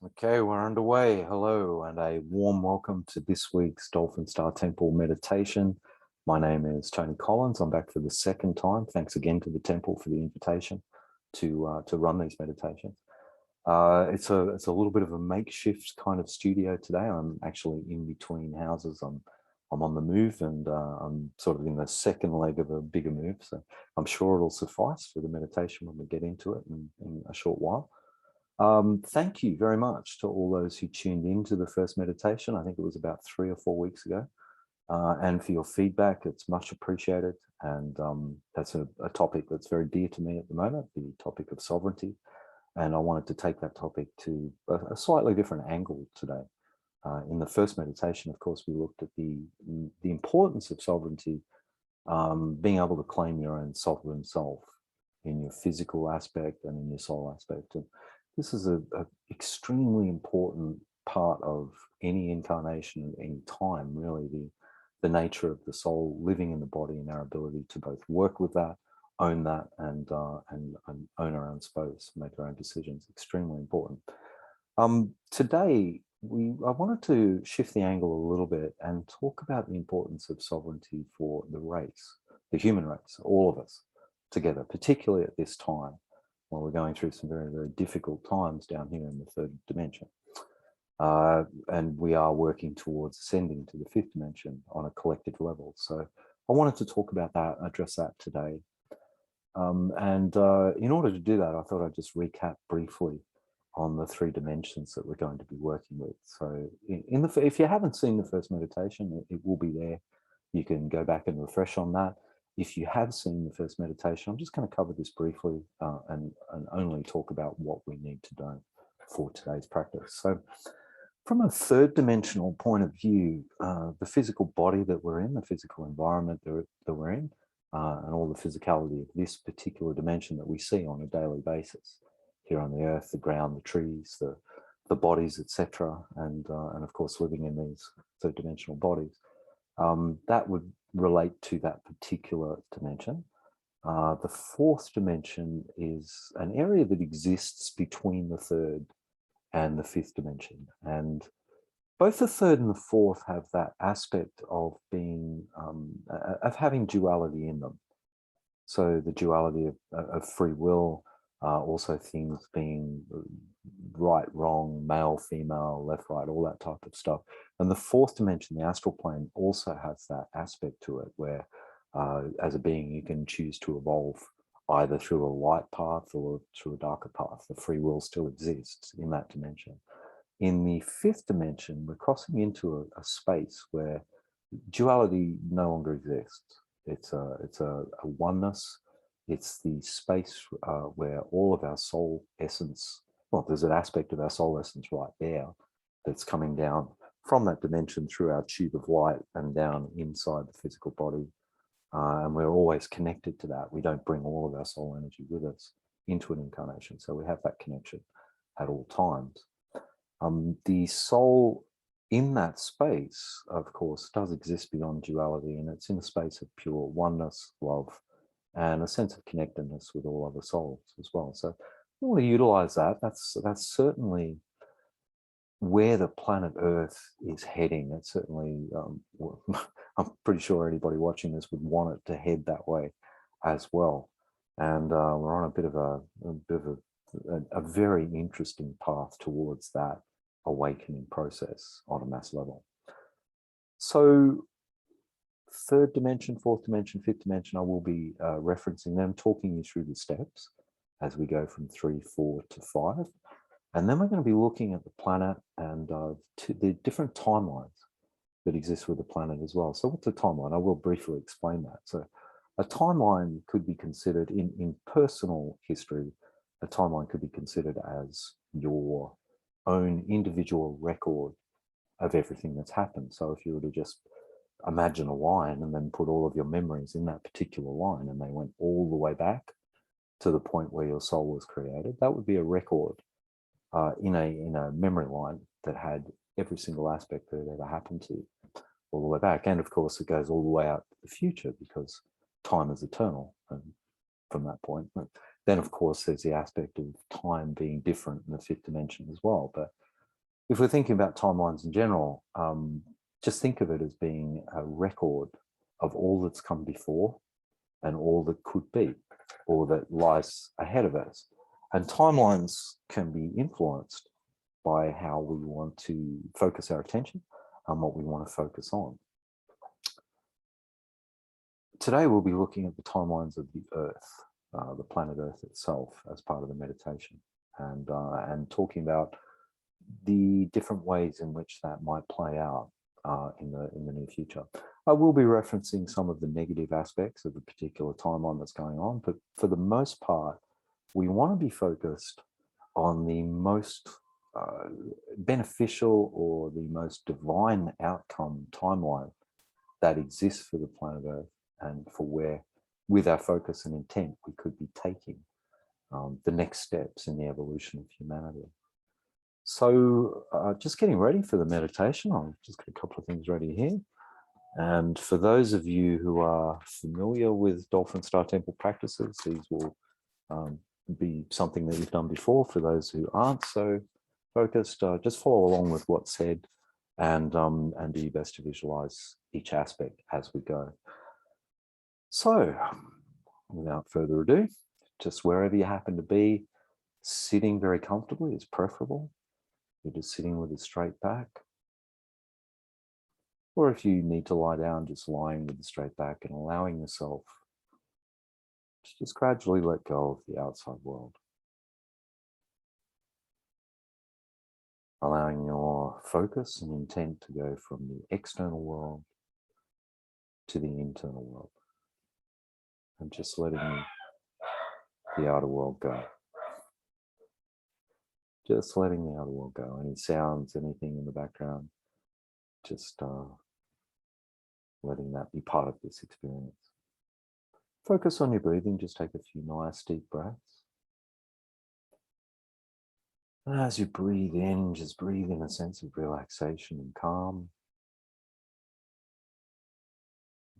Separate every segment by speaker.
Speaker 1: Okay, we're underway. Hello, and a warm welcome to this week's Dolphin Star Temple meditation. My name is Tony Collins. I'm back for the second time. Thanks again to the temple for the invitation to run these meditations. It's a little bit of a makeshift kind of studio today. I'm actually in between houses. I'm on the move, and I'm sort of in the second leg of a bigger move. So I'm sure it'll suffice for the meditation when we get into it in a short while. Thank you very much to all those who tuned in to the first meditation. I think it was about 3 or 4 weeks ago. And for your feedback, it's much appreciated. And that's a topic that's very dear to me at the moment, the topic of sovereignty. And I wanted to take that topic to a slightly different angle today. In the first meditation, of course, we looked at the importance of sovereignty, being able to claim your own sovereign self in your physical aspect and in your soul aspect. And this is a extremely important part of any incarnation at any time, really, the nature of the soul living in the body and our ability to both work with that, own that, and own our own space, make our own decisions. Extremely important. Today, I wanted to shift the angle a little bit and talk about the importance of sovereignty for the race, the human race, all of us together, particularly at this time while we're going through some very, very difficult times down here in the third dimension. And we are working towards ascending to the fifth dimension on a collective level. So I wanted to talk about that, address that today. In order to do that, I thought I'd just recap briefly on the three dimensions that we're going to be working with. So if you haven't seen the first meditation, it will be there. You can go back and refresh on that. If you have seen the first meditation, I'm just going to cover this briefly and only talk about what we need to do for today's practice. So from a third dimensional point of view, the physical body that we're in, the physical environment that we're in, and all the physicality of this particular dimension that we see on a daily basis here on the earth, the ground, the trees, the bodies, etc., and of course living in these third dimensional bodies, that would relate to that particular dimension. The fourth dimension is an area that exists between the third and the fifth dimension, and both the third and the fourth have that aspect of being of having duality in them. So the duality of free will, also things being right, wrong, male, female, left, right, all that type of stuff. And the fourth dimension, the astral plane, also has that aspect to it where as a being, you can choose to evolve either through a light path or through a darker path. The free will still exists in that dimension. In the fifth dimension, we're crossing into a space where duality no longer exists. It's a oneness. It's the space where all of our soul essence, well, there's an aspect of our soul essence right there that's coming down from that dimension through our tube of light and down inside the physical body. And we're always connected to that. We don't bring all of our soul energy with us into an incarnation. So we have that connection at all times. The soul in that space, of course, does exist beyond duality, and it's in a space of pure oneness, love, and a sense of connectedness with all other souls as well. So we want to utilize that. That's certainly where the planet Earth is heading. It's certainly, I'm pretty sure anybody watching this would want it to head that way as well. And we're on a bit of a very interesting path towards that awakening process on a mass level. So third dimension, fourth dimension, fifth dimension, I will be referencing them, talking you through the steps as we go from 3, 4 to 5. And then we're going to be looking at the planet and the different timelines that exist with the planet as well. So what's a timeline? I will briefly explain that. So a timeline could be considered in personal history, a timeline could be considered as your own individual record of everything that's happened. So if you were to just imagine a line and then put all of your memories in that particular line and they went all the way back to the point where your soul was created, that would be a record in a memory line that had every single aspect that had ever happened to you all the way back. And of course, it goes all the way out to the future because time is eternal from that point. But then, of course, there's the aspect of time being different in the fifth dimension as well. But if we're thinking about timelines in general, just think of it as being a record of all that's come before and all that could be, or that lies ahead of us. And timelines can be influenced by how we want to focus our attention and what we want to focus on. Today, we'll be looking at the timelines of the Earth, the planet Earth itself, as part of the meditation, and talking about the different ways in which that might play out in the near future. I will be referencing some of the negative aspects of the particular timeline that's going on, but for the most part, we want to be focused on the most beneficial or the most divine outcome timeline that exists for the planet Earth, and for where, with our focus and intent, we could be taking the next steps in the evolution of humanity. So just getting ready for the meditation, I've just got a couple of things ready here. And for those of you who are familiar with Dolphin Star Temple practices, these will be something that you've done before. For those who aren't so focused, just follow along with what's said, and do your best to visualize each aspect as we go. So without further ado, just wherever you happen to be, sitting very comfortably is preferable. You're just sitting with a straight back. Or if you need to lie down, just lying with a straight back and allowing yourself to just gradually let go of the outside world. Allowing your focus and intent to go from the external world to the internal world. And just letting the outer world go. Just letting the outer world go. Any sounds, anything in the background, just letting that be part of this experience. Focus on your breathing. Just take a few nice deep breaths. And as you breathe in, just breathe in a sense of relaxation and calm.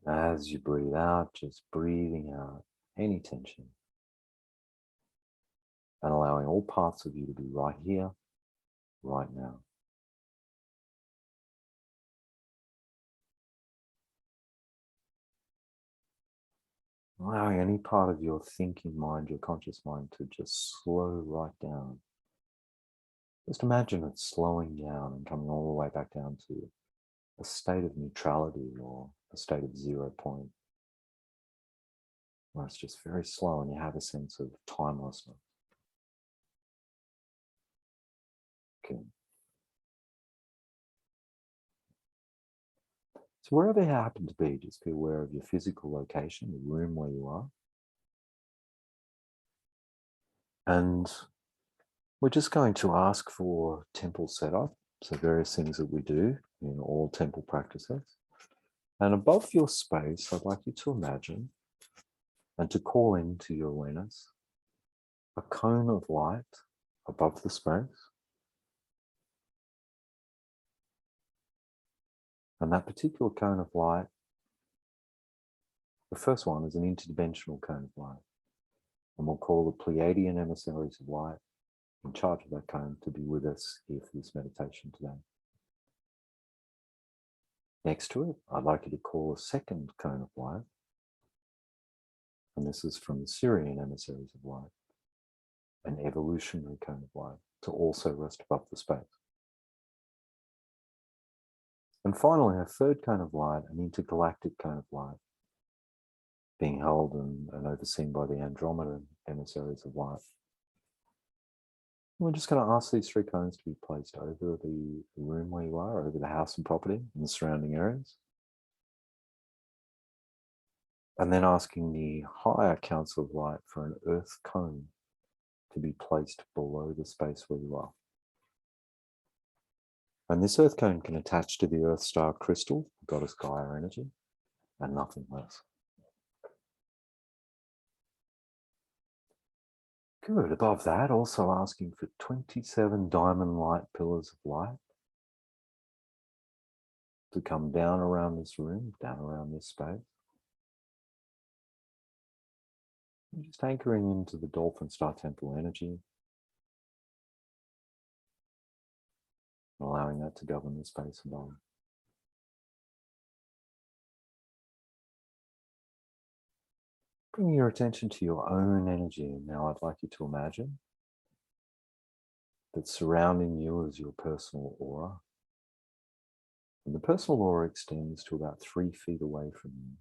Speaker 1: As you breathe out, just breathing out any tension. And allowing all parts of you to be right here, right now. Allowing any part of your thinking mind, your conscious mind, to just slow right down. Just imagine it slowing down and coming all the way back down to a state of neutrality or a state of 0 point, where it's just very slow and you have a sense of timelessness. Okay. So wherever you happen to be, just be aware of your physical location, the room where you are. And we're just going to ask for temple setup, so various things that we do in all temple practices. And above your space, I'd like you to imagine and to call into your awareness a cone of light above the space. And that particular cone of light, the first one is an interdimensional cone of light. And we'll call the Pleiadian emissaries of light in charge of that cone to be with us here for this meditation today. Next to it, I'd like you to call a second cone of light. And this is from the Syrian emissaries of light, an evolutionary cone of light, to also rest above the space. And finally, a third cone of light, an intergalactic cone of light, being held and overseen by the Andromedan emissaries of light. We're just going to ask these three cones to be placed over the room where you are, over the house and property and the surrounding areas. And then asking the higher council of light for an earth cone to be placed below the space where you are. And this earth cone can attach to the earth star crystal, goddess Gaia energy, and nothing less. Good. Above that, also asking for 27 diamond light pillars of light to come down around this room, down around this space. And just anchoring into the Dolphin Star Temple energy. allowing that to govern the space above. Bringing your attention to your own energy. Now I'd like you to imagine that surrounding you is your personal aura. And the personal aura extends to about 3 feet away from you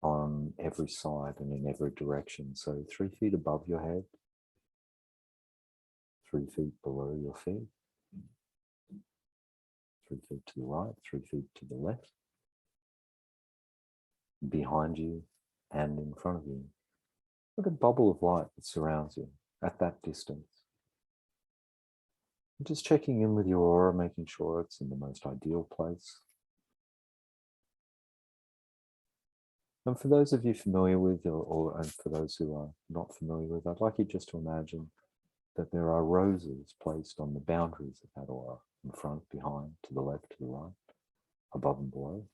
Speaker 1: on every side and in every direction. So 3 feet above your head, 3 feet below your feet, 3 feet to the right, 3 feet to the left, behind you and in front of you. Like a bubble of light that surrounds you at that distance. And just checking in with your aura, making sure it's in the most ideal place. And for those of you familiar with, and for those who are not familiar with, I'd like you just to imagine that there are roses placed on the boundaries of that aura, in front, behind, to the left, to the right, above and below.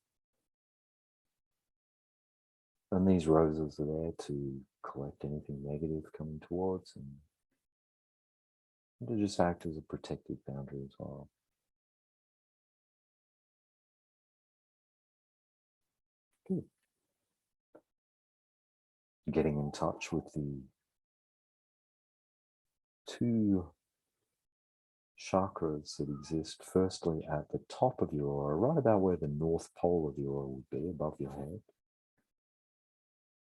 Speaker 1: And these roses are there to collect anything negative coming towards and to just act as a protective boundary as well. Good. Getting in touch with the 2 chakras that exist, firstly at the top of your aura, right about where the north pole of your aura would be, above your head.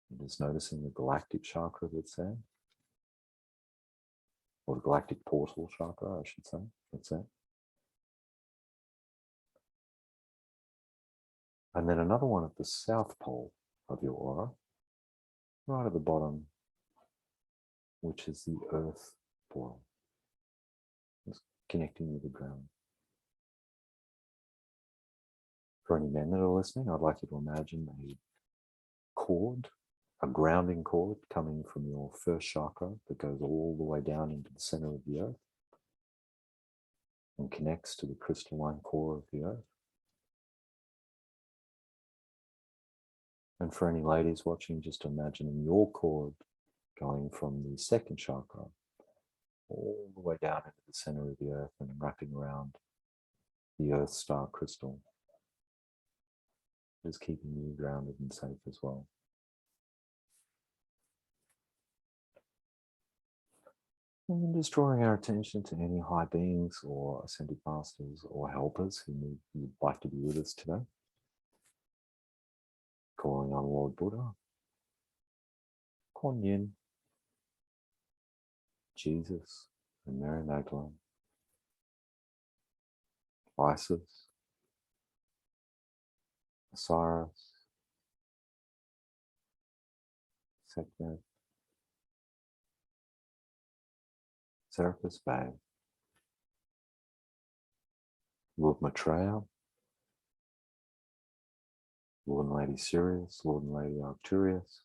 Speaker 1: And just noticing the galactic chakra that's there, or the galactic portal chakra, I should say. That's it. And then another one at the south pole of your aura, right at the bottom, which is the earth portal. Just connecting with the ground. For any men that are listening, I'd like you to imagine a cord, a grounding cord coming from your first chakra that goes all the way down into the center of the earth and connects to the crystalline core of the earth. And for any ladies watching, just imagining your cord going from the second chakra all the way down into the center of the earth and wrapping around the earth star crystal, just keeping you grounded and safe as well. And just drawing our attention to any high beings or ascended masters or helpers who would like to be with us today. Calling on Lord Buddha, Kuan Yin, Jesus and Mary Magdalene, Isis, Osiris, Sekhmet, Serapis Bey, Lord Maitreya, Lord and Lady Sirius, Lord and Lady Arcturus,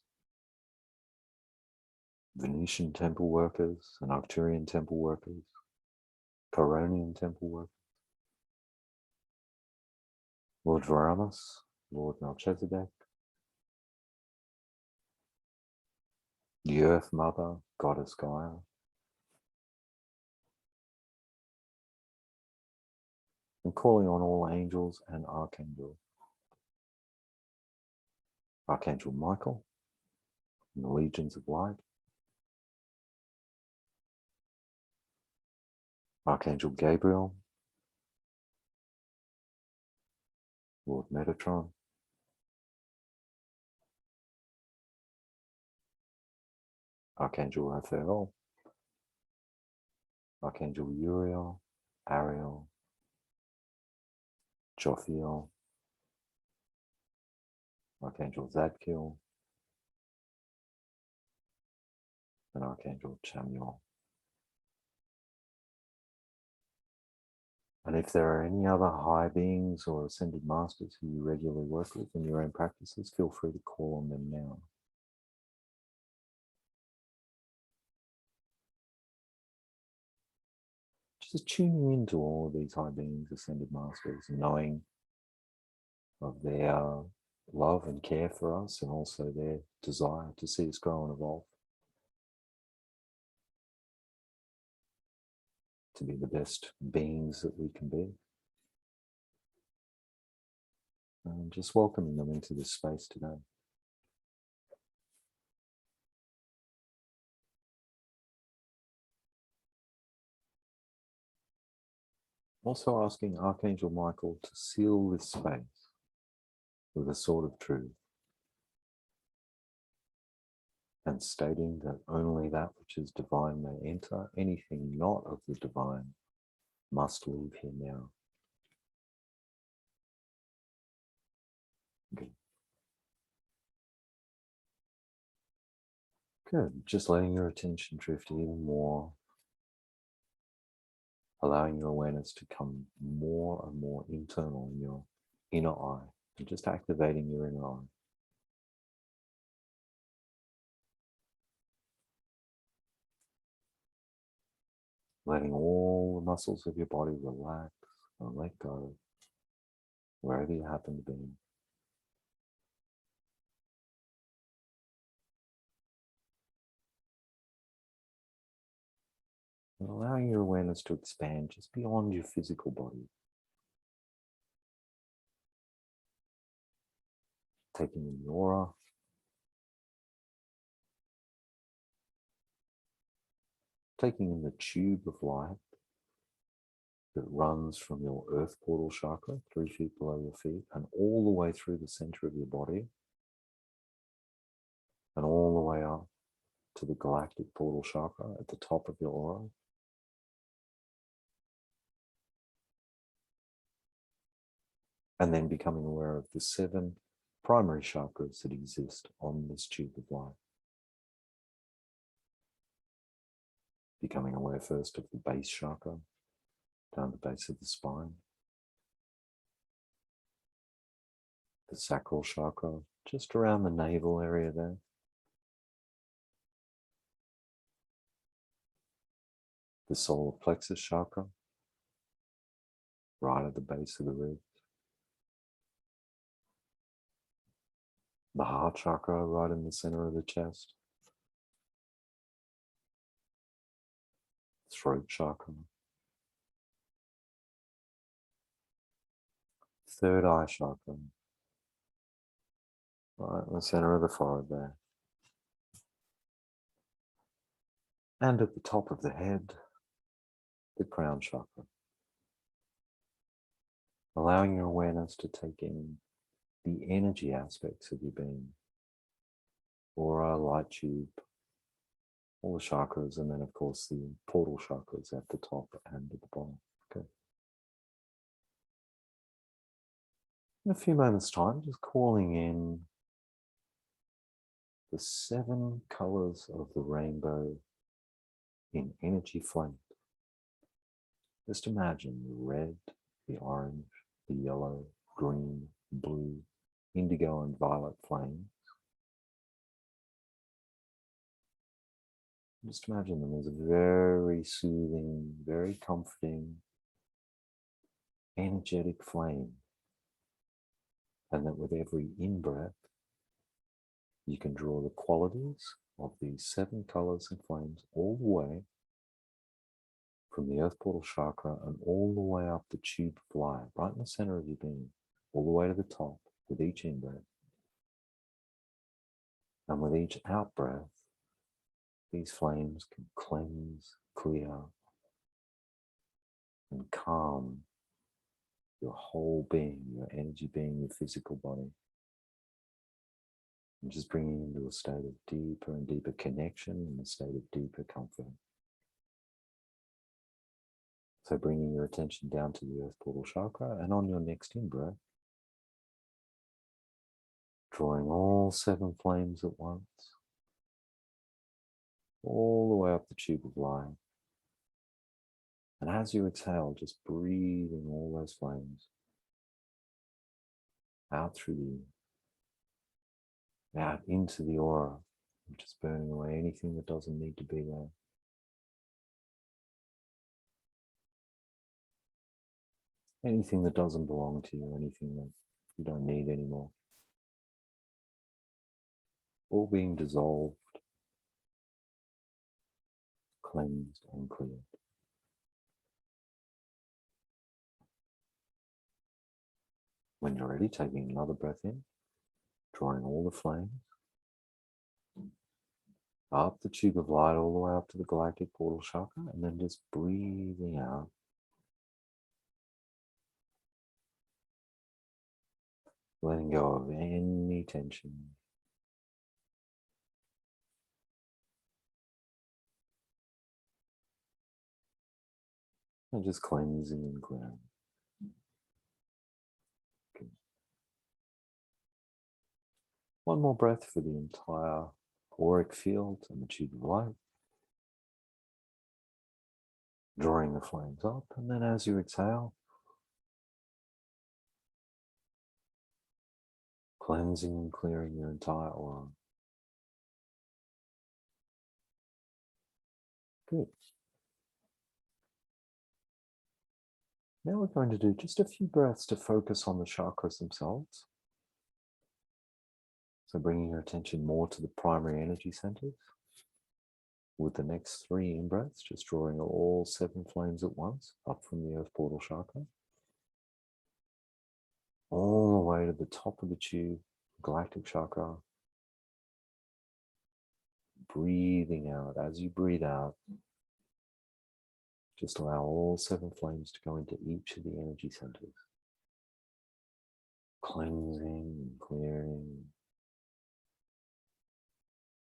Speaker 1: Venetian temple workers and Arcturian temple workers, Coronian temple workers, Lord Varamus, Lord Melchizedek, the Earth Mother, Goddess Gaia, and calling on all angels and archangels. Archangel Michael and the legions of light, Archangel Gabriel, Lord Metatron, Archangel Raphael, Archangel Uriel, Ariel, Jophiel, Archangel Zadkiel, and Archangel Chamuel. And if there are any other high beings or ascended masters who you regularly work with in your own practices, feel free to call on them now. Just tuning into all of these high beings, ascended masters, knowing of their love and care for us, and also their desire to see us grow and evolve. to be the best beings that we can be. And just welcoming them into this space today. Also asking Archangel Michael to seal this space with a sword of truth, and stating that only that which is divine may enter. Anything not of the divine must leave here now. Good. Good. Just letting your attention drift even more, allowing your awareness to come more and more internal in your inner eye, and just activating your inner eye. Letting all the muscles of your body relax and let go wherever you happen to be. And allowing your awareness to expand just beyond your physical body. Taking in the aura. Taking in the tube of light that runs from your earth portal chakra, 3 feet below your feet, and all the way through the center of your body, and all the way up to the galactic portal chakra at the top of your aura. And then becoming aware of the 7 primary chakras that exist on this tube of light. Becoming aware first of the base chakra, down the base of the spine. The sacral chakra, just around the navel area there. The solar plexus chakra, right at the base of the ribs. The heart chakra, right in the center of the chest. Throat chakra. Third eye chakra, right in the center of the forehead there. And at the top of the head, the crown chakra. Allowing your awareness to take in the energy aspects of your being. Aura, light tube, all the chakras, and then of course the portal chakras at the top and at the bottom. Okay. In a few moments' time, just calling in the 7 colors of the rainbow in energy flame. Just imagine the red, the orange, the yellow, green, blue, indigo and violet flames. Just imagine them as a very soothing, very comforting, energetic flame. And that with every in-breath, you can draw the qualities of these 7 colors and flames all the way from the earth portal chakra and all the way up the tube of light, right in the center of your being, all the way to the top with each in-breath. And with each out-breath, these flames can cleanse, clear, and calm your whole being, your energy being, your physical body. And just bringing you into a state of deeper and deeper connection and a state of deeper comfort. So bringing your attention down to the earth portal chakra, and on your next in-breath, drawing all 7 flames at once, all the way up the tube of light. And as you exhale, just breathing all those flames out through the ear, out into the aura, just burning away anything that doesn't need to be there. Anything that doesn't belong to you, anything that you don't need anymore. All being dissolved, cleansed and cleared. When you're ready, taking another breath in, drawing all the flames up the tube of light all the way up to the galactic portal chakra, and then just breathing out. Letting go of any tension. And just cleansing and clearing. Okay. One more breath for the entire auric field and the tube of light. Drawing the flames up, and then as you exhale, cleansing and clearing your entire aura. Good. Now we're going to do just a few breaths to focus on the chakras themselves. So bringing your attention more to the primary energy centers. With the next 3 in-breaths, just drawing all 7 flames at once up from the earth portal chakra. All the way to the top of the tube, galactic chakra. Breathing out. As you breathe out, just allow all 7 flames to go into each of the energy centers. Cleansing and clearing.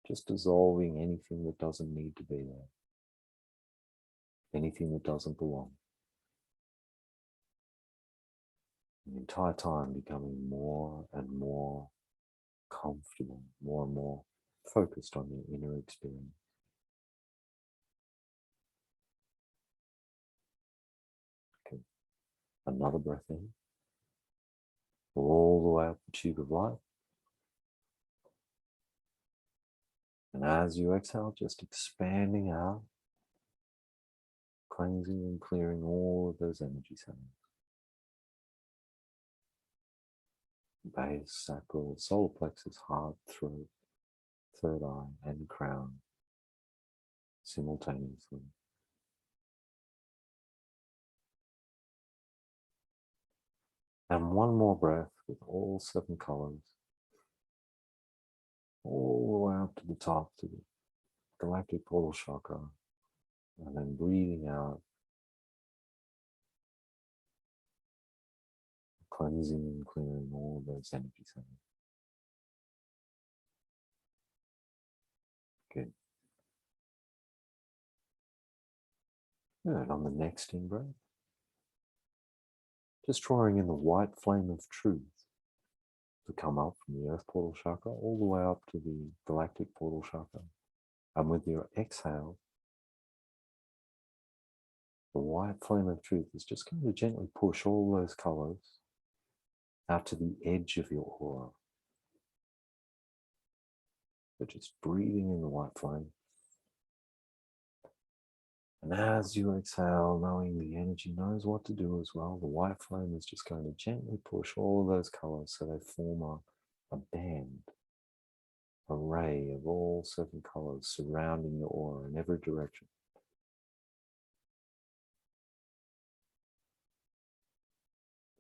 Speaker 1: Just dissolving anything that doesn't need to be there. Anything that doesn't belong. The entire time becoming more and more comfortable, more and more focused on your inner experience. Okay. Another breath in. All the way up the tube of light. And as you exhale, just expanding out, cleansing and clearing all of those energy centers. Base, sacral, solar plexus, heart, throat, third eye, and crown simultaneously. And one more breath with all 7 colors, all the way up to the top, to the galactic portal chakra, and then breathing out, cleansing and clearing all of those energy centers. Good. Good. On the next in-breath, just drawing in the white flame of truth to come up from the earth portal chakra all the way up to the galactic portal chakra. And with your exhale, the white flame of truth is just going to gently push all those colors out to the edge of your aura. So just breathing in the white flame. And as you exhale, knowing the energy knows what to do as well, the white flame is just going to gently push all of those colors so they form a band, a ray of all 7 colors surrounding your aura in every direction.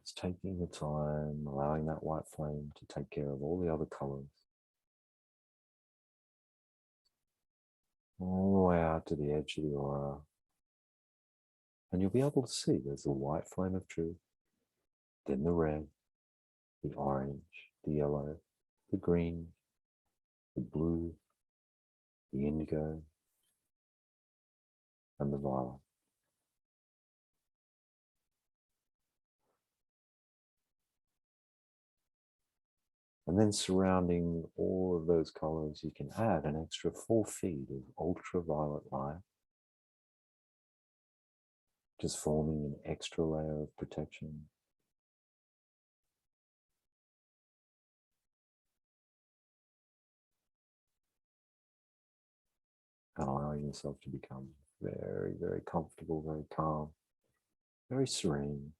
Speaker 1: Just taking the time, allowing that white flame to take care of all the other colors. All the way out to the edge of the aura. And you'll be able to see there's the white flame of truth, then the red, the orange, the yellow, the green, the blue, the indigo, and the violet. And then surrounding all of those colors, you can add an extra 4 feet of ultraviolet light, just forming an extra layer of protection. And allowing yourself to become very, very comfortable, very calm, very serene.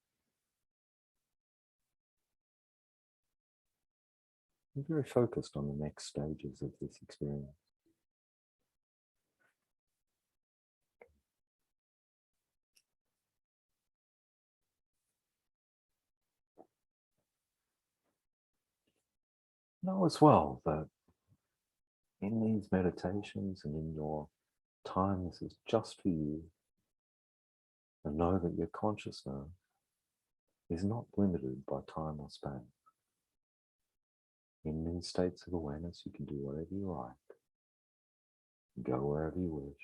Speaker 1: And very focused on the next stages of this experience. Know as well that in these meditations and in your time, this is just for you. And know that your consciousness is not limited by time or space. In these states of awareness, you can do whatever you like, go wherever you wish,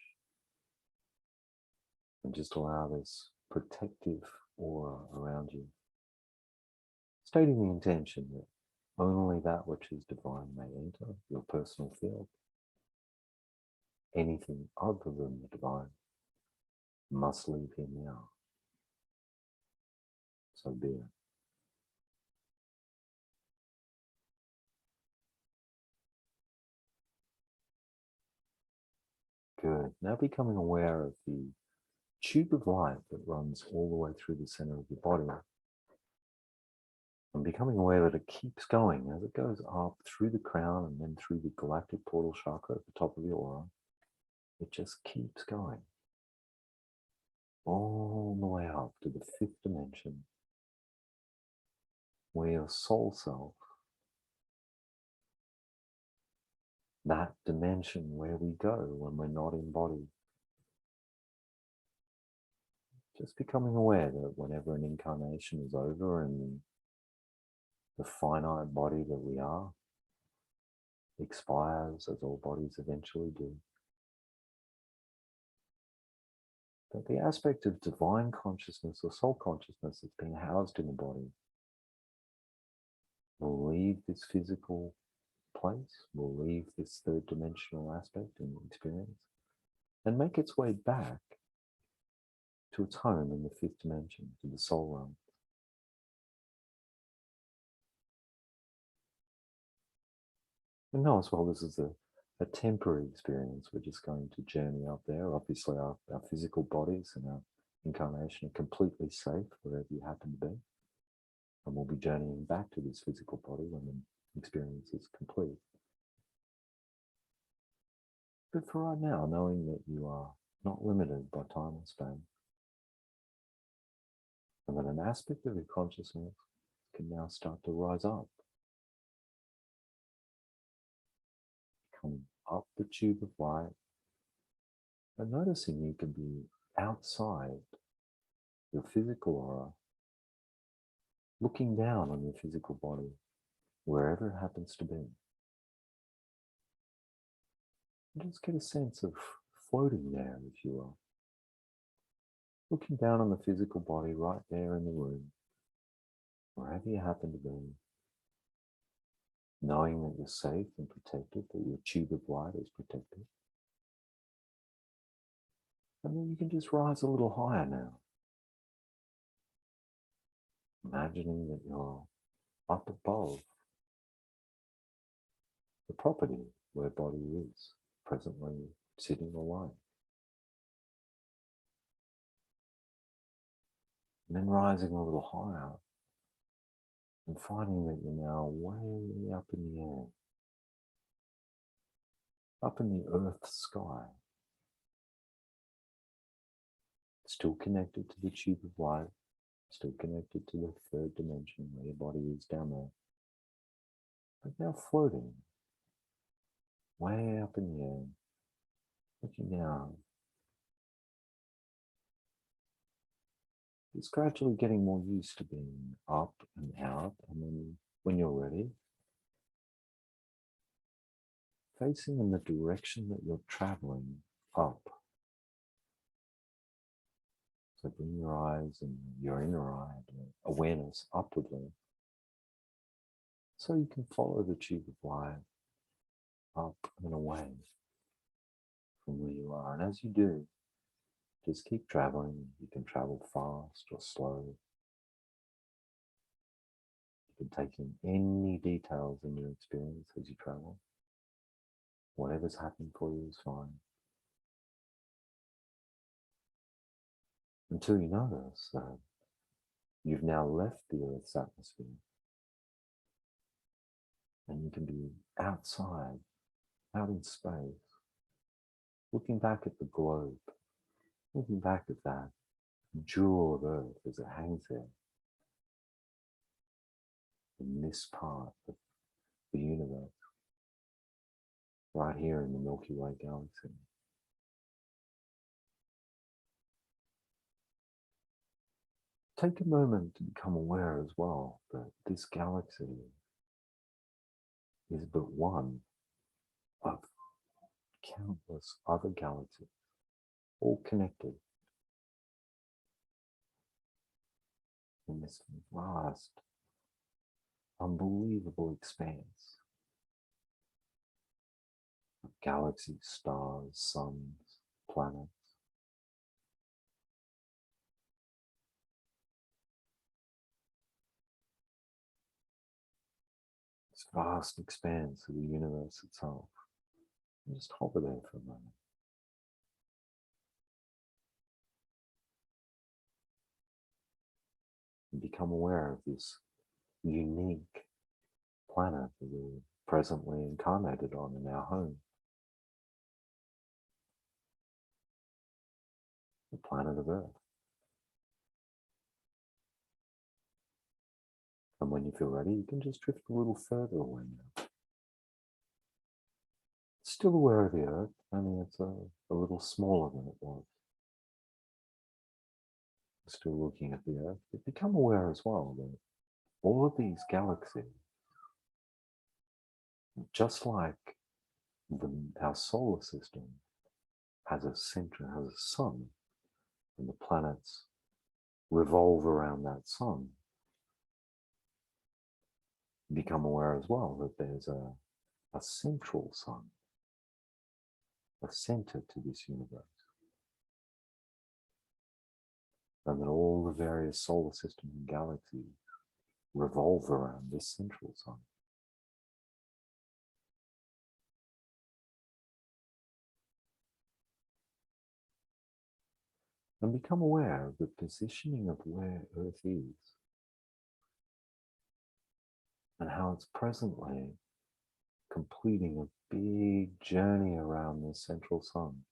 Speaker 1: and just allow this protective aura around you, stating the intention that only that which is divine may enter your personal field. Anything other than the divine must leave here now. So be it. Good. Now becoming aware of the tube of light that runs all the way through the center of your body. And becoming aware that it keeps going as it goes up through the crown and then through the galactic portal chakra at the top of your aura. It just keeps going all the way up to the fifth dimension, where your soul self, that dimension where we go when we're not in body, just becoming aware that whenever an incarnation is over and the finite body that we are expires, as all bodies eventually do, that the aspect of divine consciousness or soul consciousness that's being housed in the body will leave this physical place, will leave this third dimensional aspect and experience, and make its way back to its home in the fifth dimension, to the soul realm. And know as well, this is a temporary experience. We're just going to journey up there. Obviously, our physical bodies and our incarnation are completely safe wherever you happen to be. And we'll be journeying back to this physical body when the experience is complete. But for right now, knowing that you are not limited by time and space, and that an aspect of your consciousness can now start to rise up, coming up the tube of light, and noticing you can be outside your physical aura, looking down on your physical body, wherever it happens to be. And just get a sense of floating there, if you will. Looking down on the physical body right there in the room, wherever you happen to be, knowing that you're safe and protected, that your tube of light is protected. And then you can just rise a little higher now. Imagining that you're up above the property where body is, presently sitting or lying. And then rising a little higher and finding that you're now way up in the air, up in the earth sky, still connected to the tube of light, still connected to the third dimension where your body is down there, but now floating way up in the air, looking down. It's gradually getting more used to being up and out, and then when you're ready, facing in the direction that you're traveling up. So bring your eyes and your inner eye, awareness upwardly, so you can follow the tube of light up and away from where you are. And as you do, just keep traveling. You can travel fast or slow. You can take in any details in your experience as you travel. Whatever's happening for you is fine. Until you notice that you've now left the Earth's atmosphere and you can be outside, out in space, looking back at the globe, looking back at that jewel of Earth as it hangs there in this part of the universe, right here in the Milky Way galaxy. Take a moment to become aware as well that this galaxy is but one of countless other galaxies, all connected in this vast, unbelievable expanse of galaxies, stars, suns, planets. This vast expanse of the universe itself. And just hover there for a moment. And become aware of this unique planet that we're presently incarnated on in our home. The planet of Earth. And when you feel ready, you can just drift a little further away now. Still aware of the Earth, only it's a little smaller than it was. Still looking at the Earth, but become aware as well that all of these galaxies, just like our solar system, has a center, has a sun, and the planets revolve around that sun. Become aware as well that there's a central sun, a center to this universe. And that all the various solar systems and galaxies revolve around this central sun. And become aware of the positioning of where Earth is and how it's presently completing a big journey around this central sun.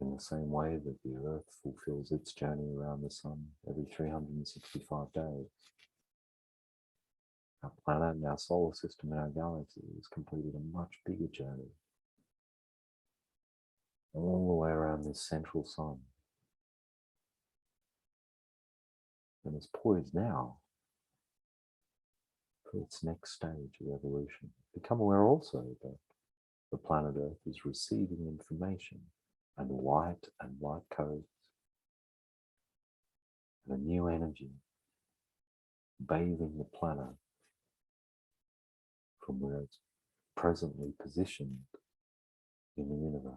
Speaker 1: In the same way that the Earth fulfills its journey around the sun every 365 days. Our planet and our solar system and our galaxy has completed a much bigger journey all the way around this central sun. And it's poised now for its next stage of evolution. Become aware also that the planet Earth is receiving information and light codes and a new energy bathing the planet from where it's presently positioned in the universe.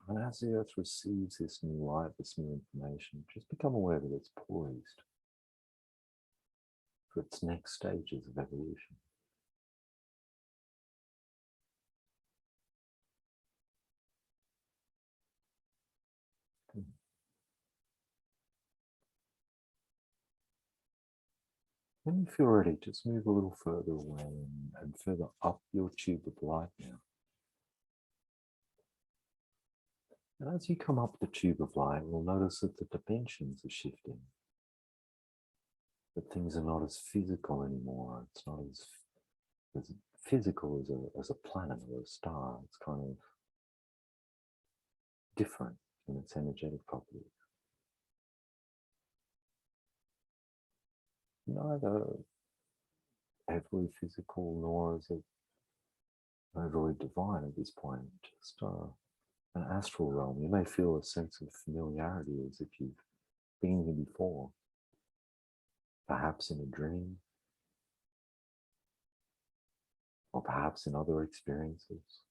Speaker 1: And as the Earth receives this new light, this new information, just become aware that it's poised for its next stages of evolution. When you feel ready, just move a little further away and further up your tube of light now. And as you come up the tube of light, you'll notice that the dimensions are shifting. That things are not as physical anymore. It's not as physical as a planet or a star. It's kind of different in its energetic properties. Neither overly physical nor is it overly divine at this point. Just an astral realm. You may feel a sense of familiarity as if you've been here before, perhaps in a dream, or perhaps in other experiences.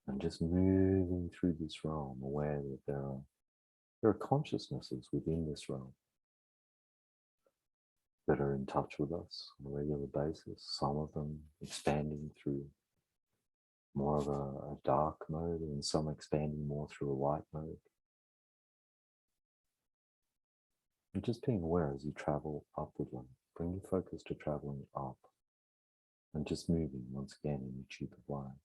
Speaker 1: And just moving through this realm, aware that there are consciousnesses within this realm that are in touch with us on a regular basis, some of them expanding through more of a dark mode and some expanding more through a light mode. And just being aware as you travel upwardly, bring your focus to traveling up and just moving once again in the tube of light.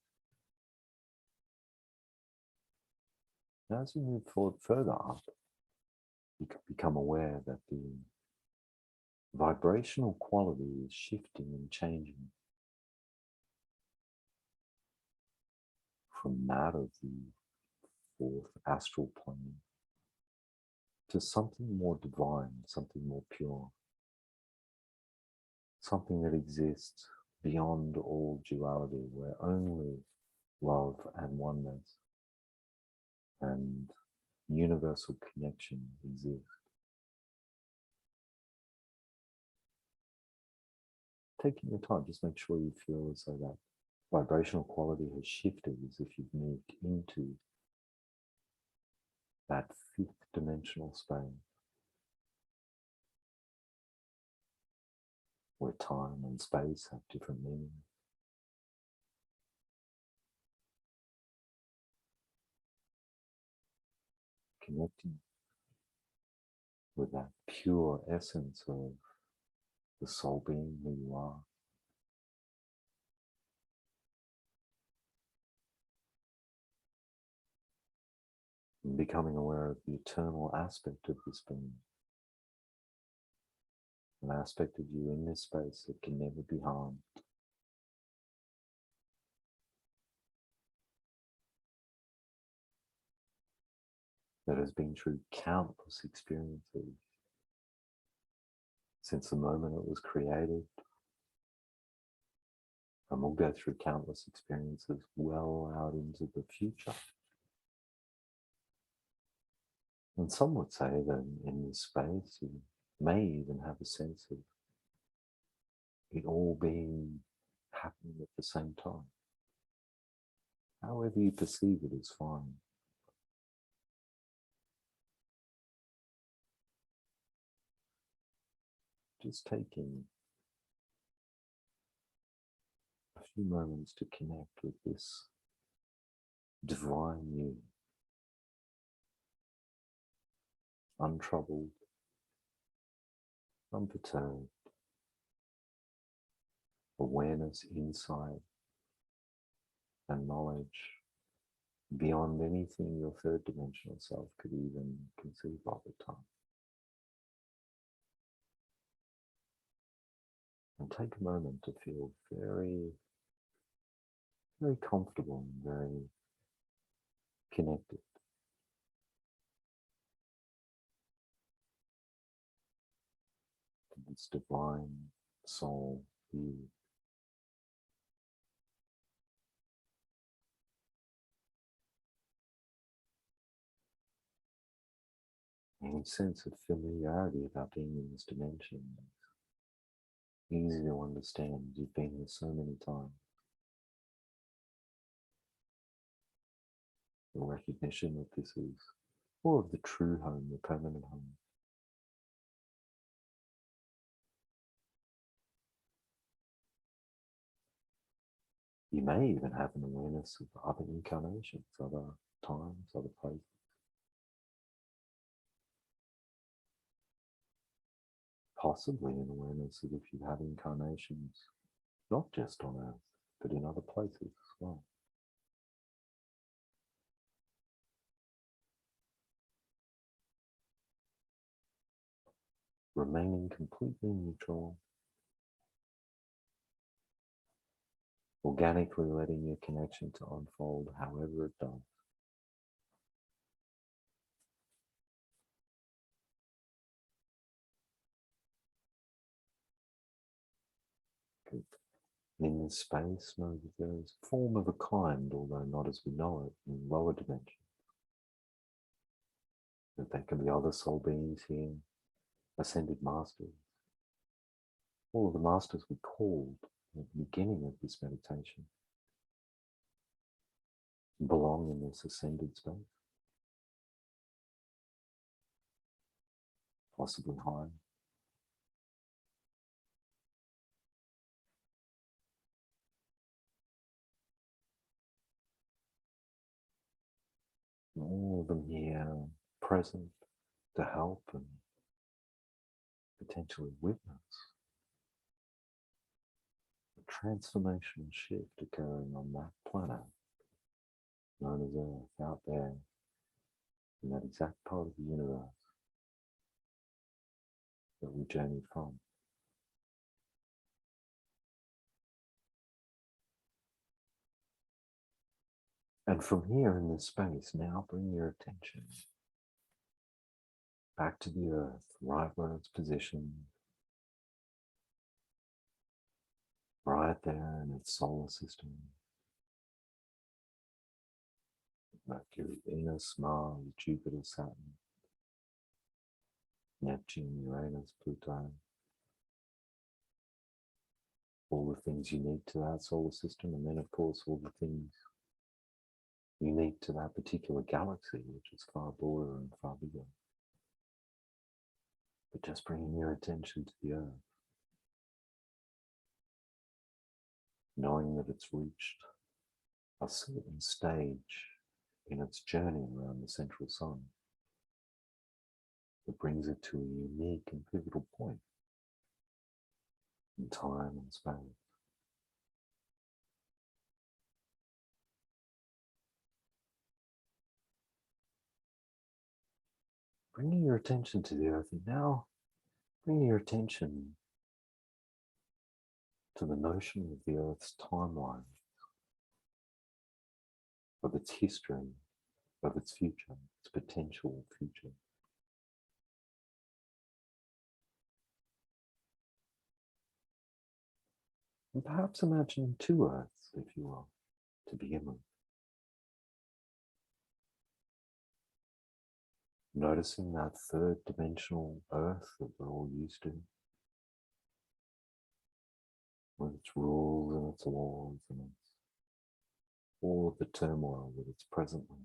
Speaker 1: As you move forward further up, you can become aware that the vibrational quality is shifting and changing from that of the fourth astral plane to something more divine, something more pure, something that exists beyond all duality, where only love and oneness and universal connection exist. Taking your time, just make sure you feel as though that vibrational quality has shifted, as if you've moved into that fifth dimensional space where time and space have different meanings. Connecting with that pure essence of the soul being who you are. And becoming aware of the eternal aspect of this being. An aspect of you in this space that can never be harmed. That has been through countless experiences since the moment it was created, and will go through countless experiences well out into the future. And some would say that in this space you may even have a sense of it all being happening at the same time. However you perceive it is fine. Just taking a few moments to connect with this divine you, untroubled, unperturbed, awareness, insight, and knowledge beyond anything your third dimensional self could even conceive of at the time. And take a moment to feel very, very comfortable and very connected to this divine soul you. Any sense of familiarity about being in this dimension is easy to understand. You've been here so many times. The recognition that this is more of the true home, the permanent home. You may even have an awareness of other incarnations, other times, other places. Possibly an awareness that if you have incarnations, not just on Earth, but in other places as well. Remaining completely neutral, organically letting your connection to unfold however it does. Good. In this space, know that there is a form of a kind, although not as we know it, in lower dimensions. That there can be other soul beings here, ascended masters. All of the masters we called at the beginning of this meditation belong in this ascended space, possibly higher. And all of them here present to help and potentially witness the transformational shift occurring on that planet known as Earth, out there in that exact part of the universe that we journeyed from. And from here in this space, now bring your attention back to the earth, right where it's positioned, right there in its solar system. Mercury, Venus, Mars, Jupiter, Saturn, Neptune, Uranus, Pluto. All the things unique to that solar system, and then of course all the things unique to that particular galaxy, which is far broader and far bigger. But just bringing your attention to the earth, knowing that it's reached a certain stage in its journey around the central sun that brings it to a unique and pivotal point in time and space. Bringing your attention to the earth, and now bringing your attention to the notion of the earth's timeline, of its history, of its future, its potential future. And perhaps imagine two Earths, if you will, to begin with. Noticing that third dimensional Earth that we're all used to, with its rules and its laws and its, all of the turmoil that it's presently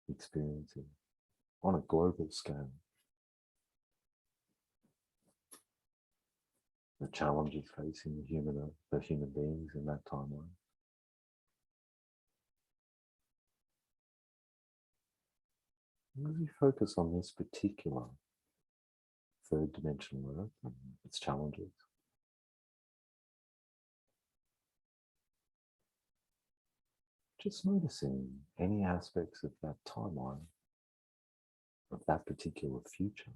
Speaker 1: experiencing on a global scale. The challenges facing the human beings in that timeline. As we focus on this particular third dimensional Earth and its challenges, just noticing any aspects of that timeline, of that particular future.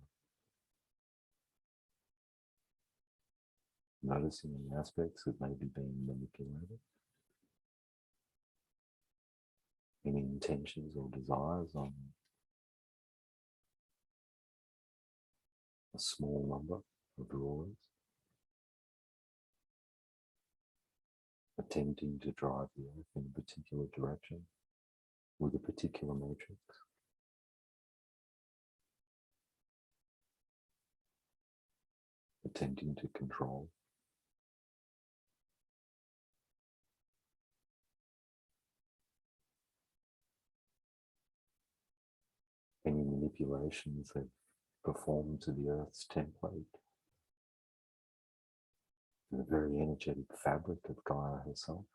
Speaker 1: Noticing any aspects that may be being manipulated, any intentions or desires on a small number of rulers, attempting to drive the earth in a particular direction with a particular matrix. Attempting to control. Any manipulations they've performed to the earth's template, the very energetic fabric of Gaia herself.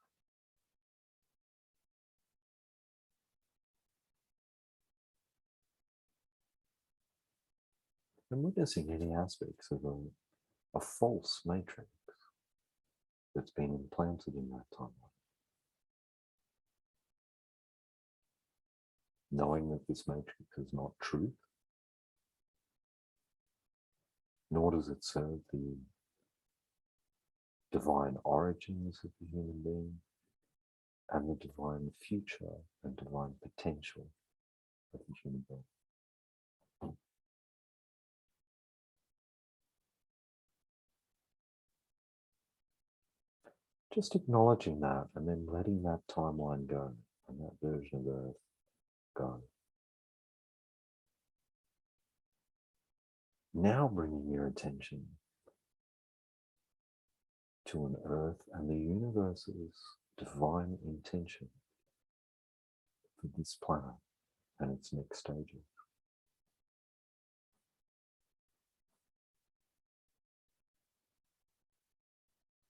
Speaker 1: And witnessing any aspects of a false matrix that's been implanted in that timeline. Knowing that this matrix is not truth, nor does it serve the divine origins of the human being and the divine future and divine potential of the human being. Just acknowledging that and then letting that timeline go and that version of Earth go. Now bringing your attention to an Earth and the universe's divine intention for this planet and its next stages.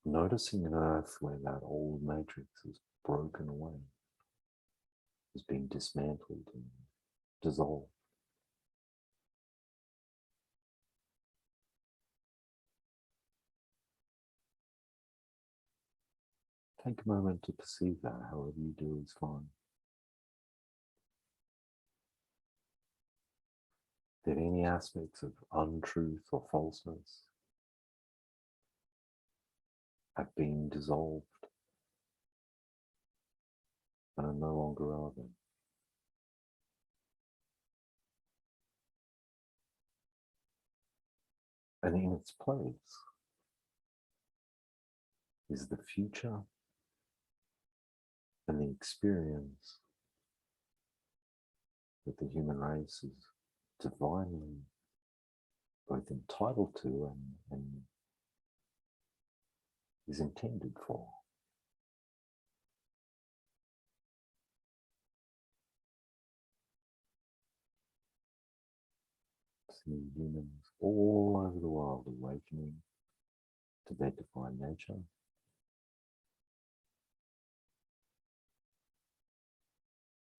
Speaker 1: Noticing an Earth where that old matrix is broken away, has been dismantled and dissolved. Take a moment to perceive that, however you do is fine. that any aspects of untruth or falseness have been dissolved and are no longer relevant. And in its place is the future and the experience that the human race is divinely both entitled to and is intended for. See humans all over the world awakening to their divine nature,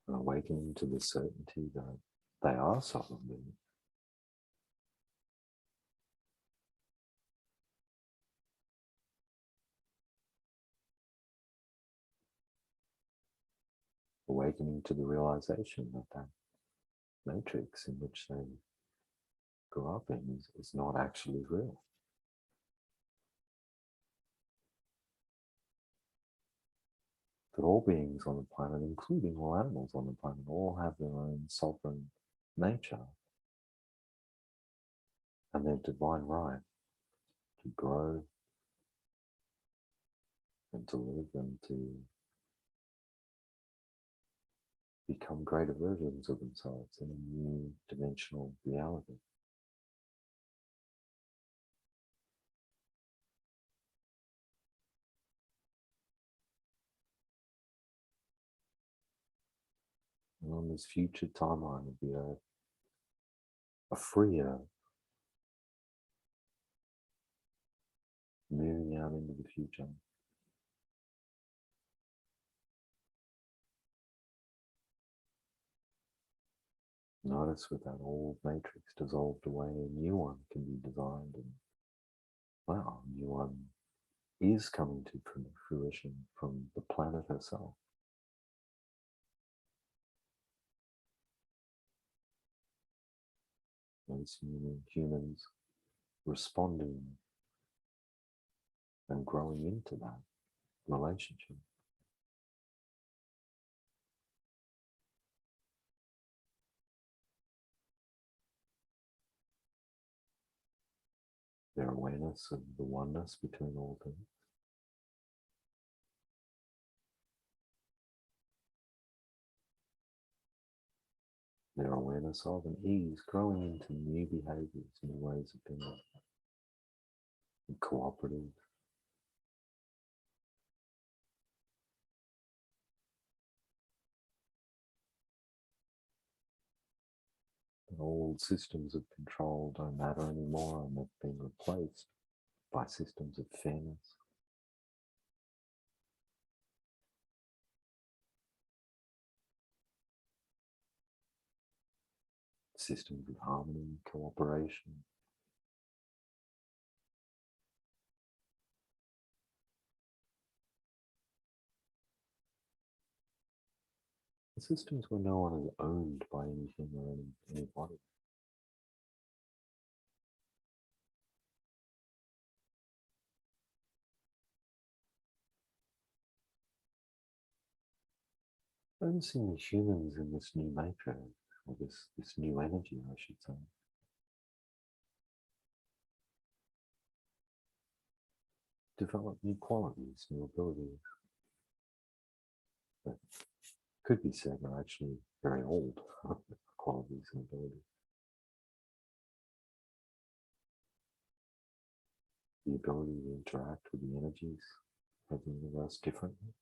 Speaker 1: and awakening to the certainty that they are sovereign beings. Awakening to the realization that that matrix in which they grew up in is not actually real. That all beings on the planet, including all animals on the planet, all have their own sovereign nature and their divine right to grow and to live and to become greater versions of themselves in a new dimensional reality. And on this future timeline of the earth, a free earth, moving out into the future, notice with that old matrix dissolved away, a new one can be designed, and wow, a new one is coming to fruition from the planet herself. Those humans responding and growing into that relationship. Their awareness of the oneness between all things. Their awareness of and ease growing into new behaviors, new ways of being, cooperative, and old systems of control don't matter anymore, and they've been replaced by systems of fairness. Systems of harmony, cooperation. The systems where no one is owned by anything or anybody. I'm seeing the humans in this new matrix, or this new energy, I should say. Develop new qualities, new abilities that could be said are actually very old qualities and abilities. The ability to interact with the energies of the universe differently.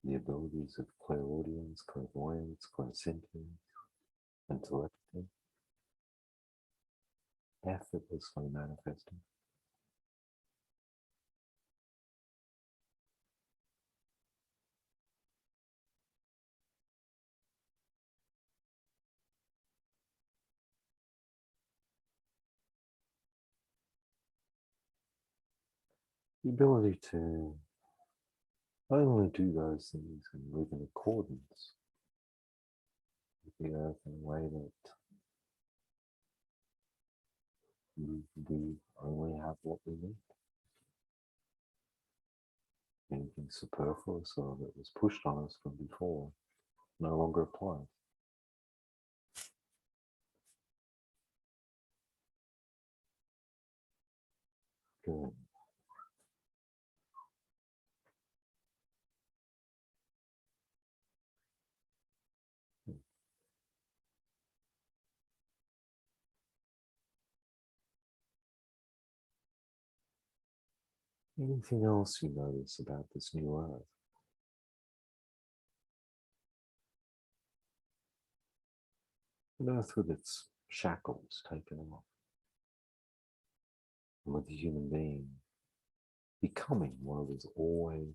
Speaker 1: The abilities of clairaudience, clairvoyance, clairsentience, and telepathy, effortlessly manifesting. The ability to only do those things and live in accordance with the earth in a way that we only have what we need. Anything superfluous or that was pushed on us from before no longer applies. Good. Anything else you notice about this new earth? An earth with its shackles taken off, and with the human being becoming what it was always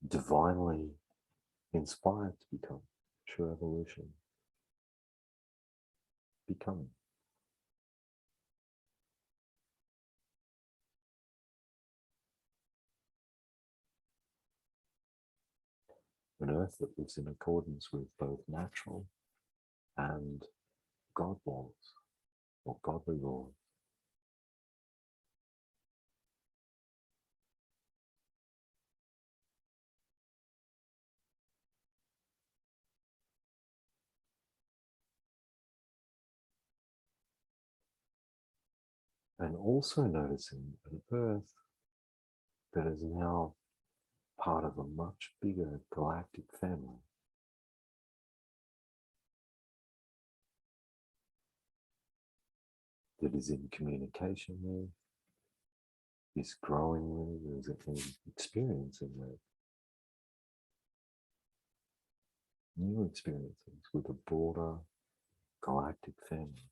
Speaker 1: divinely inspired to become, true evolution, becoming. An earth that lives in accordance with both natural and God laws, or godly laws. And also noticing an earth that is now part of a much bigger galactic family that is in communication with, is growing with, is experiencing with new experiences with a broader galactic family.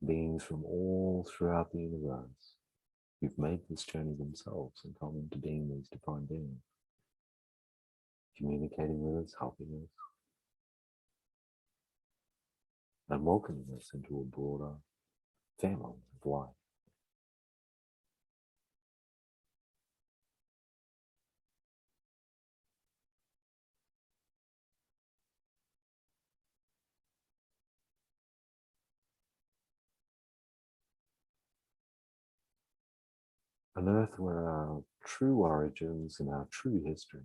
Speaker 1: Beings from all throughout the universe who've made this journey themselves and come into being these divine beings, communicating with us, helping us, and welcoming us into a broader family of life. An earth where our true origins and our true history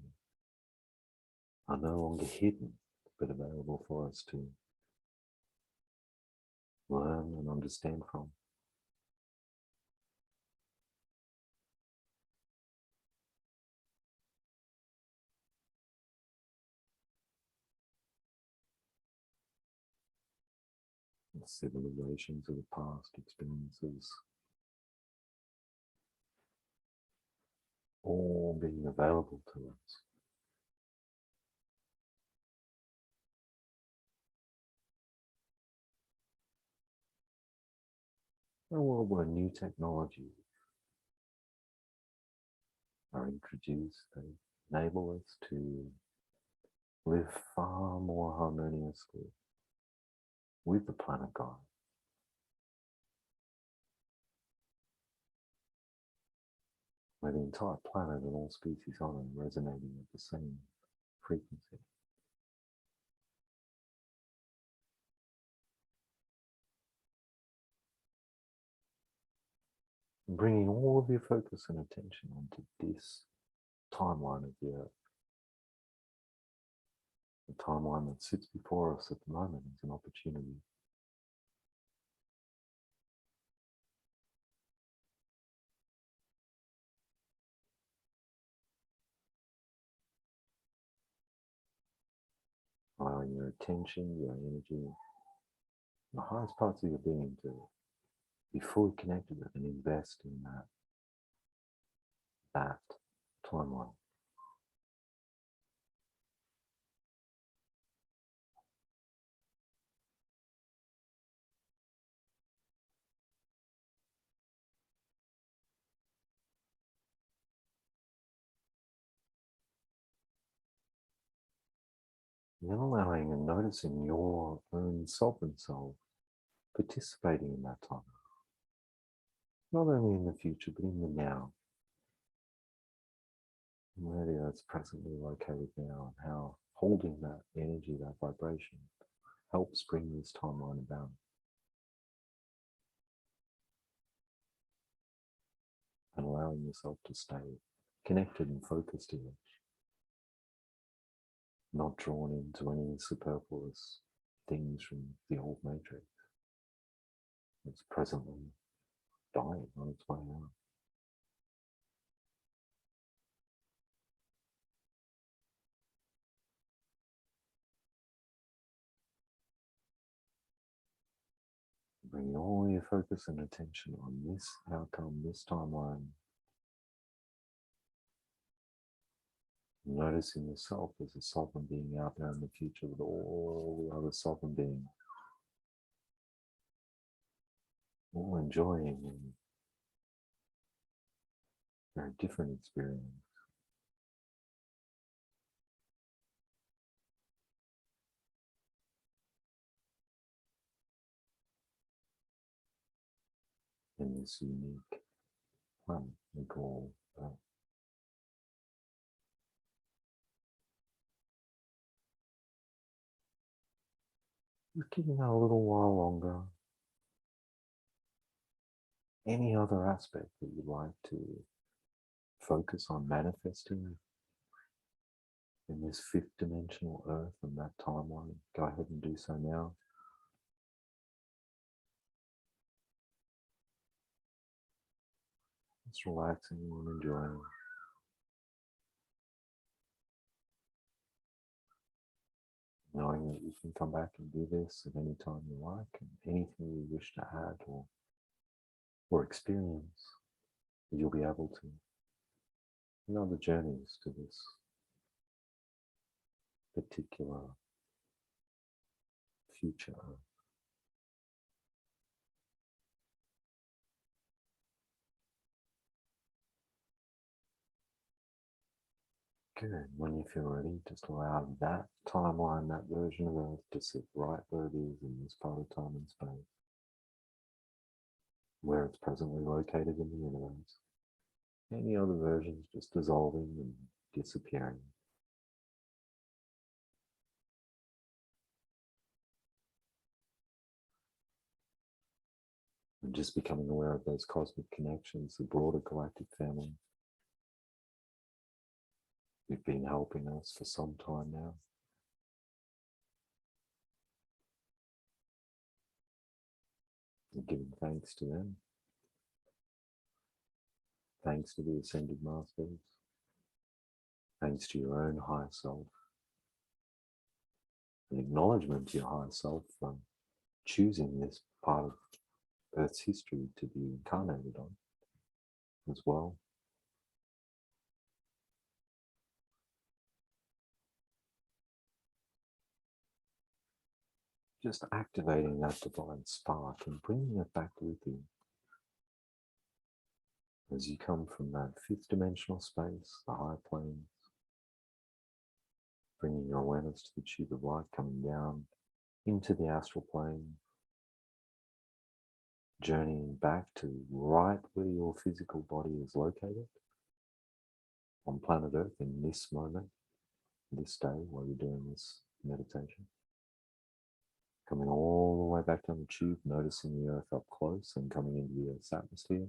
Speaker 1: are no longer hidden, but available for us to learn and understand from. The civilizations of the past, experiences, all being available to us. A world where new technologies are introduced, they enable us to live far more harmoniously with the planet God, where the entire planet and all species on it are resonating at the same frequency. And bringing all of your focus and attention onto this timeline of the Earth. The timeline that sits before us at the moment is an opportunity allowing your attention, your energy, the highest parts of your being to be fully connected with and invest in that timeline. And then allowing and noticing your own sovereign self participating in that time. not only in the future, but in the now, and where the Earth's presently located now, and how holding that energy, that vibration, helps bring this timeline about. And allowing yourself to stay connected and focused to it, not drawn into any superfluous things from the old matrix. It's presently dying on its way out. Bring all your focus and attention on this outcome, this timeline. Noticing yourself as a sovereign being out there in the future with all the other sovereign beings, all enjoying a very different experience. In this unique planet we call Earth. Just giving that a little while longer. Any other aspect that you'd like to focus on manifesting in this fifth dimensional Earth and that timeline, go ahead and do so now. Just relaxing and enjoying. Knowing that you can come back and do this at any time you like, and anything you wish to add or experience, you'll be able to. The journeys to this particular future. Good. When you feel ready, just allow that timeline, that version of Earth to sit right where it is in this part of time and space, where it's presently located in the universe. Any other versions just dissolving and disappearing. And just becoming aware of those cosmic connections, the broader galactic family. You've been helping us for some time now. And giving thanks to them. Thanks to the Ascended Masters. Thanks to your own higher self. An acknowledgement to your higher self for choosing this part of Earth's history to be incarnated on as well. Just activating that divine spark and bringing it back with you. As you come from that fifth dimensional space, the high planes, bringing your awareness to the tube of light, coming down into the astral plane, journeying back to right where your physical body is located on planet Earth in this moment, this day, while you're doing this meditation. Coming all the way back down the tube, noticing the Earth up close and coming into the Earth's atmosphere,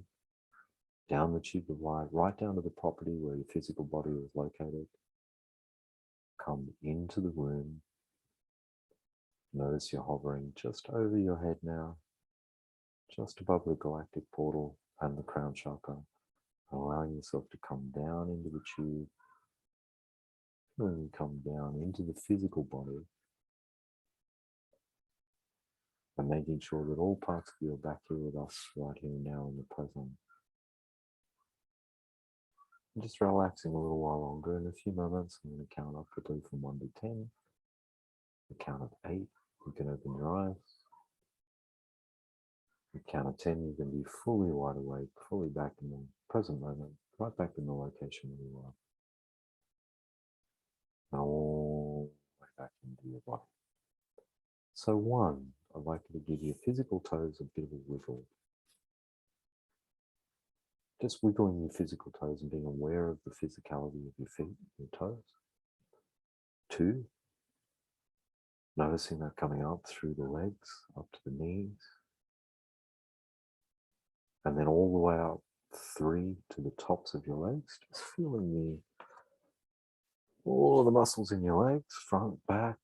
Speaker 1: down the tube of light, right down to the property where your physical body is located. Come into the room. Notice you're hovering just over your head now, just above the galactic portal and the crown chakra, allowing yourself to come down into the tube. Feeling you come down into the physical body, and making sure that all parts of you are back here with us right here now in the present. And just relaxing a little while longer. In a few moments, I'm going to count up quickly from 1 to 10. The count of 8, you can open your eyes. The count of 10, you can be fully wide awake, fully back in the present moment, right back in the location where you are. And all the way back into your body. So 1, I'd like you to give your physical toes a bit of a wiggle. Just wiggling your physical toes and being aware of the physicality of your feet, your toes. 2, noticing that coming up through the legs, up to the knees. And then all the way up 3 to the tops of your legs, just feeling all of the muscles in your legs, front, back,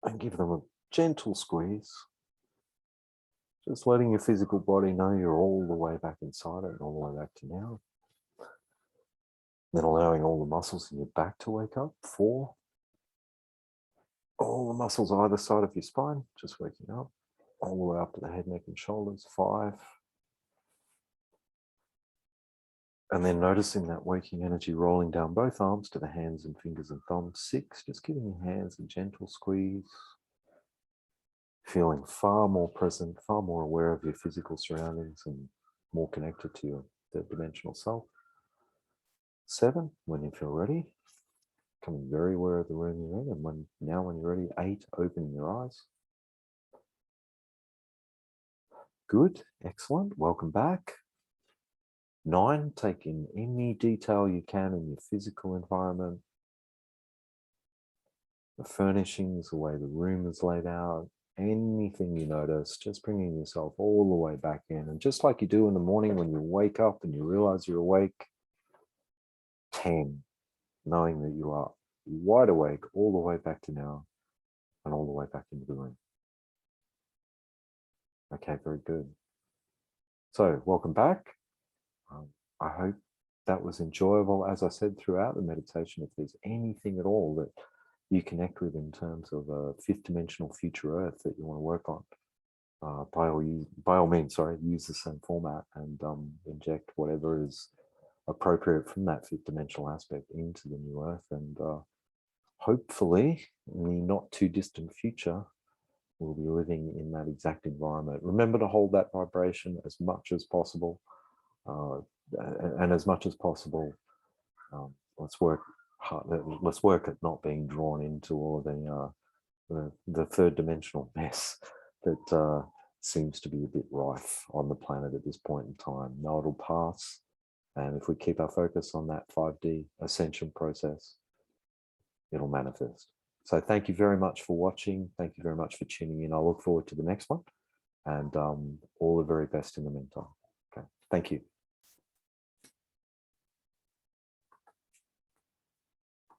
Speaker 1: and give them a gentle squeeze. Just letting your physical body know you're all the way back inside it and all the way back to now. Then allowing all the muscles in your back to wake up. 4. All the muscles either side of your spine, just waking up. All the way up to the head, neck, and shoulders. 5. And then noticing that waking energy rolling down both arms to the hands and fingers and thumbs. 6, just giving your hands a gentle squeeze. Feeling far more present, far more aware of your physical surroundings and more connected to your third dimensional self. 7, when you feel ready, becoming very aware of the room you're in. And when you're ready, 8, opening your eyes. Good, excellent, welcome back. 9, take in any detail you can in your physical environment. The furnishings, the way the room is laid out, anything you notice, just bringing yourself all the way back in. And just like you do in the morning when you wake up and you realize you're awake. 10, knowing that you are wide awake all the way back to now and all the way back into the room. Okay, very good. So welcome back. I hope that was enjoyable. As I said throughout the meditation, if there's anything at all that you connect with in terms of a 5th dimensional future Earth that you want to work on, by all means, use the same format and inject whatever is appropriate from that 5th dimensional aspect into the new Earth. And hopefully, in the not too distant future, we'll be living in that exact environment. Remember to hold that vibration as much as possible. And as much as possible, let's work hard. Let's work at not being drawn into all of the 3rd dimensional mess that seems to be a bit rife on the planet at this point in time. No, it'll pass, and if we keep our focus on that 5D ascension process, it'll manifest. So thank you very much for watching. Thank you very much for tuning in. I look forward to the next one, and all the very best in the meantime. Okay, thank you.